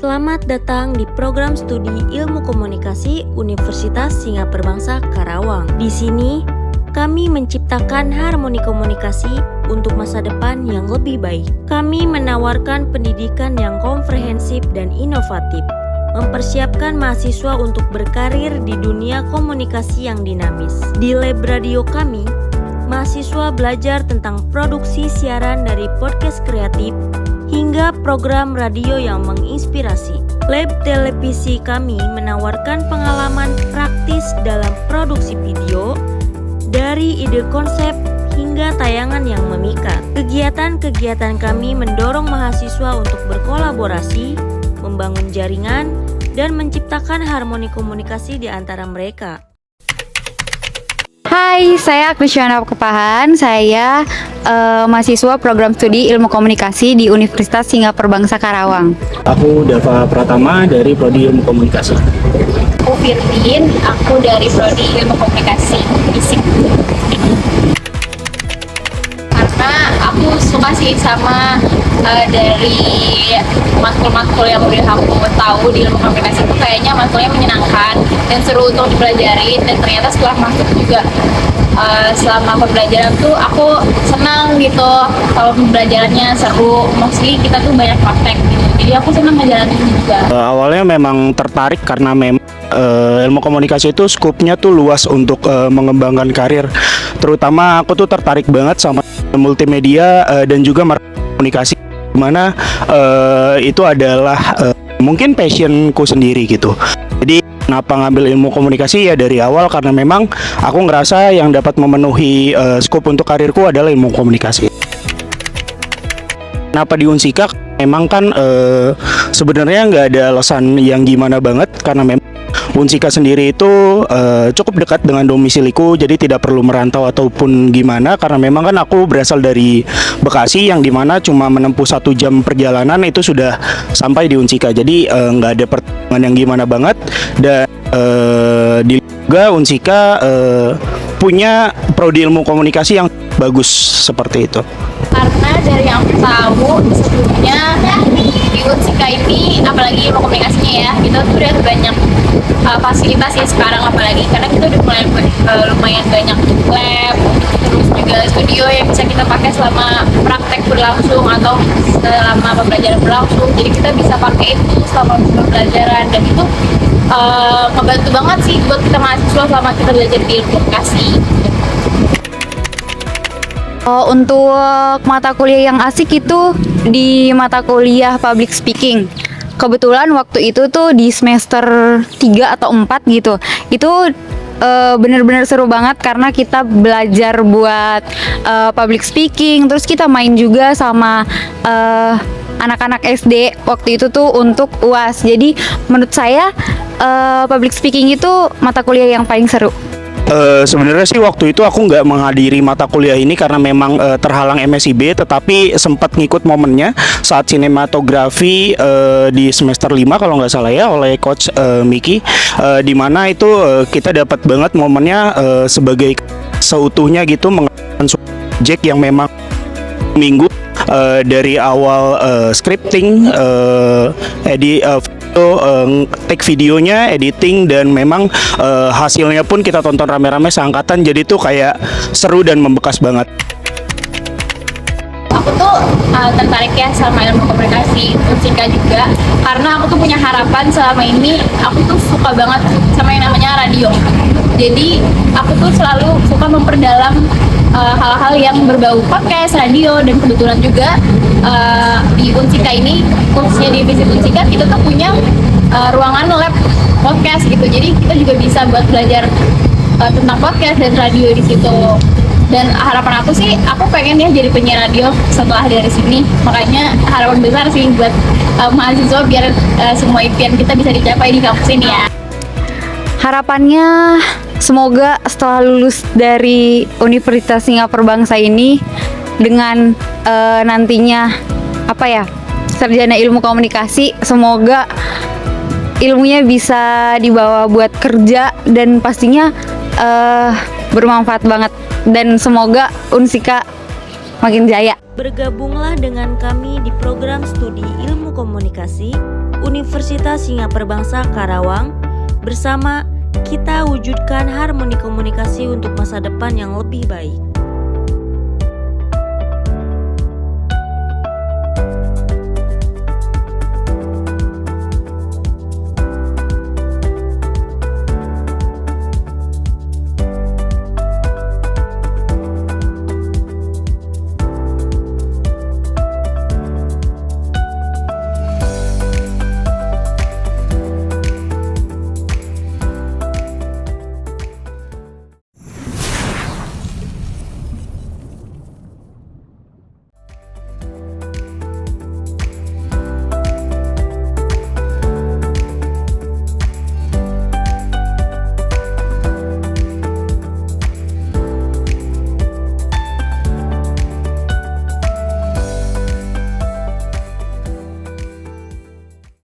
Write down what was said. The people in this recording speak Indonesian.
Selamat datang di program studi Ilmu Komunikasi Universitas Singapura Bangsa Karawang. Di sini, kami menciptakan harmoni komunikasi untuk masa depan yang lebih baik. Kami menawarkan pendidikan yang komprehensif dan inovatif, mempersiapkan mahasiswa untuk berkarir di dunia komunikasi yang dinamis. Di lab radio kami, mahasiswa belajar tentang produksi siaran dari podcast kreatif hingga program radio yang menginspirasi. Lab televisi kami menawarkan pengalaman praktis dalam produksi video, dari ide konsep hingga tayangan yang memikat. Kegiatan-kegiatan kami mendorong mahasiswa untuk berkolaborasi, membangun jaringan, dan menciptakan harmoni komunikasi di antara mereka. Hai, saya Kristiana Kepahan. Saya mahasiswa program studi Ilmu Komunikasi di Universitas Singapura Bangsa Karawang. Aku Dava Pratama dari Prodi Ilmu Komunikasi. Aku Firlin, aku dari Prodi Ilmu Komunikasi FISIP. Karena aku suka sih sama dari matkul-matkul yang udah aku tahu di ilmu komunikasi itu kayaknya matkulnya menyenangkan dan seru untuk dipelajari, dan ternyata setelah masuk juga selama pembelajaran tuh aku senang gitu kalau pembelajarannya seru, mostly kita tuh banyak praktek gitu, jadi aku senang ngejalanin juga. Awalnya memang tertarik karena ilmu komunikasi itu skupnya tuh luas untuk mengembangkan karir, terutama aku tuh tertarik banget sama multimedia dan juga komunikasi, dimana itu adalah mungkin passionku sendiri gitu. Jadi kenapa ngambil ilmu komunikasi ya dari awal karena memang aku ngerasa yang dapat memenuhi skop untuk karirku adalah ilmu komunikasi. Kenapa di Unsika? Memang kan sebenarnya nggak ada alasan yang gimana banget, karena memang Unsika sendiri itu cukup dekat dengan domisiliku, jadi tidak perlu merantau ataupun gimana, karena memang kan aku berasal dari Bekasi yang dimana cuma menempuh 1 jam perjalanan itu sudah sampai di Unsika, jadi nggak ada pertimbangan yang gimana banget. Dan di juga Unsika punya prodi ilmu komunikasi yang bagus seperti itu. Karena dari yang aku tahu sebelumnya di Unsika ini, apalagi ilmu komunikasinya ya, kita tuh udah banyak fasilitas ya sekarang, apalagi karena kita udah mulai lumayan banyak lab, terus juga studio yang bisa kita pakai selama praktek berlangsung atau selama pembelajaran berlangsung, jadi kita bisa pakai itu selama pembelajaran, dan itu ngebantu banget sih buat kita mahasiswa selama kita belajar di ilmu komunikasi. Untuk mata kuliah yang asik itu di mata kuliah public speaking. Kebetulan waktu itu tuh di semester 3 atau 4 gitu. Itu bener-bener seru banget karena kita belajar buat public speaking. Terus kita main juga sama anak-anak SD waktu itu tuh untuk UAS. Jadi menurut saya public speaking itu mata kuliah yang paling seru. Sebenarnya sih waktu itu aku nggak menghadiri mata kuliah ini karena memang terhalang MSIB, tetapi sempat ngikut momennya saat sinematografi di semester 5 kalau nggak salah ya, oleh coach Miki, di mana itu kita dapat banget momennya sebagai seutuhnya gitu mengenai subjek yang memang minggu dari awal scripting, take videonya, editing, dan memang hasilnya pun kita tonton rame-rame seangkatan, jadi tuh kayak seru dan membekas banget. Aku tuh tertarik ya sama ilmu komunikasi Unsika juga karena aku tuh punya harapan selama ini. Aku tuh suka banget sama yang namanya radio, jadi aku tuh selalu suka memperdalam hal-hal yang berbau podcast, radio, dan kebetulan juga di Unsika ini, khususnya di divisi Unsika, kita tuh punya ruangan lab podcast gitu, jadi kita juga bisa buat belajar tentang podcast dan radio di situ. Dan harapan aku sih, aku pengen ya jadi penyiar radio setelah dari sini, makanya harapan besar sih buat mahasiswa biar semua impian kita bisa dicapai di kampus ini ya. Harapannya semoga setelah lulus dari Universitas Singapura Bangsa ini dengan nantinya sarjana ilmu komunikasi, semoga ilmunya bisa dibawa buat kerja dan pastinya bermanfaat banget, dan semoga Unsika makin jaya. Bergabunglah dengan kami di program studi Ilmu Komunikasi Universitas Singapura Bangsa Karawang. Bersama kita wujudkan harmoni komunikasi untuk masa depan yang lebih baik.